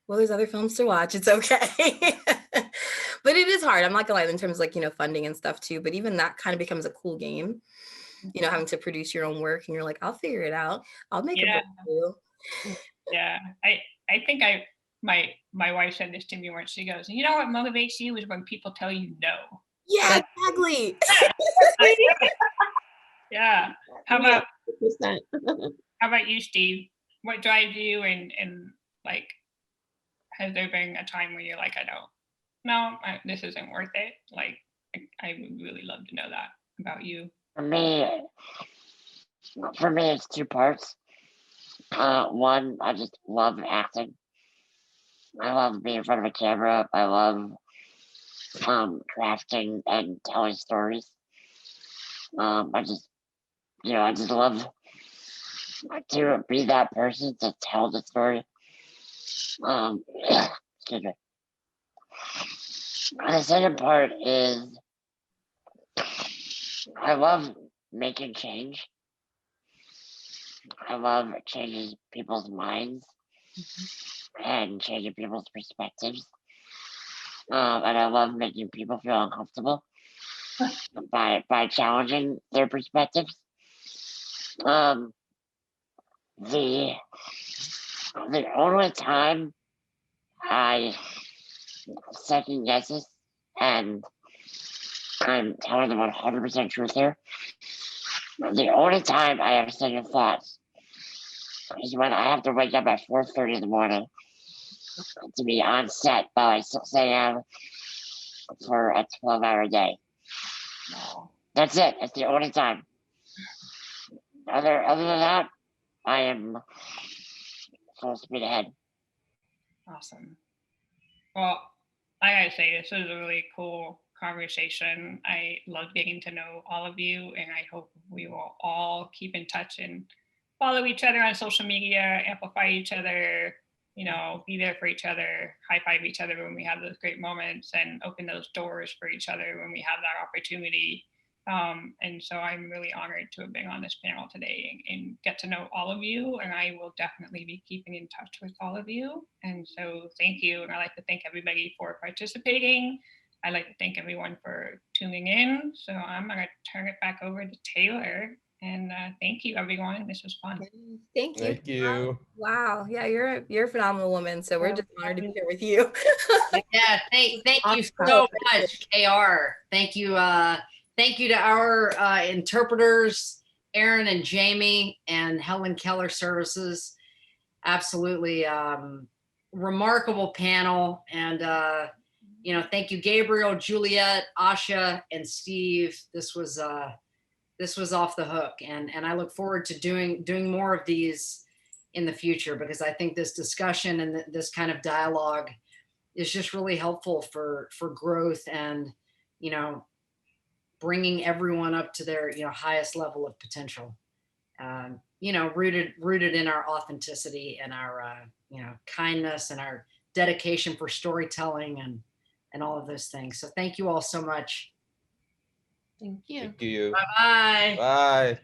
well, there's other films to watch. It's okay. But it is hard. I'm not gonna lie, in terms of like, funding and stuff too. But even that kind of becomes a cool game, having to produce your own work and you're like, I'll figure it out. I'll make a book too. Yeah. I think my wife said this to me once. She goes, you know what motivates you is when people tell you no. Yeah, exactly. Yeah. How about you, Steve? What drives you and like, has there been a time where you're like, this isn't worth it? Like, I would really love to know that about you. For me, it's two parts. One, I just love acting. I love being in front of a camera. I love crafting and telling stories. I just love to be that person to tell the story. Excuse me. The second part is I love making change. I love changing people's minds and changing people's perspectives. And I love making people feel uncomfortable by challenging their perspectives. The only time I second guesses, and I'm telling the 100% truth here, the only time I have second thoughts is when I have to wake up at 4:30 in the morning to be on set by 6 a.m. for a 12-hour day. That's it. That's the only time. Other than that, I am full speed ahead. Awesome. Well, I gotta say, this was a really cool conversation. I love getting to know all of you, and I hope we will all keep in touch and follow each other on social media, amplify each other, be there for each other, high five each other when we have those great moments, and open those doors for each other when we have that opportunity. And so I'm really honored to have been on this panel today and get to know all of you. And I will definitely be keeping in touch with all of you. And so thank you. And I'd like to thank everybody for participating. I'd like to thank everyone for tuning in. So I'm going to turn it back over to Taylor. And thank you, everyone. This was fun. Thank you. Thank you. Wow. Yeah, you're a phenomenal woman. So we're Yeah, just honored to be here with you. Yeah, thank you so much, KR. Thank you. Thank you to our interpreters, Aaron and Jamie, and Helen Keller Services. Absolutely remarkable panel. And thank you, Gabriel, Juliet, Asha, and Steve. This was off the hook, and I look forward to doing more of these in the future, because I think this discussion and this kind of dialogue is just really helpful for growth and bringing everyone up to their highest level of potential. Rooted in our authenticity and our kindness and our dedication for storytelling and all of those things. So thank you all so much. Thank you. Thank you. Bye-bye. Bye.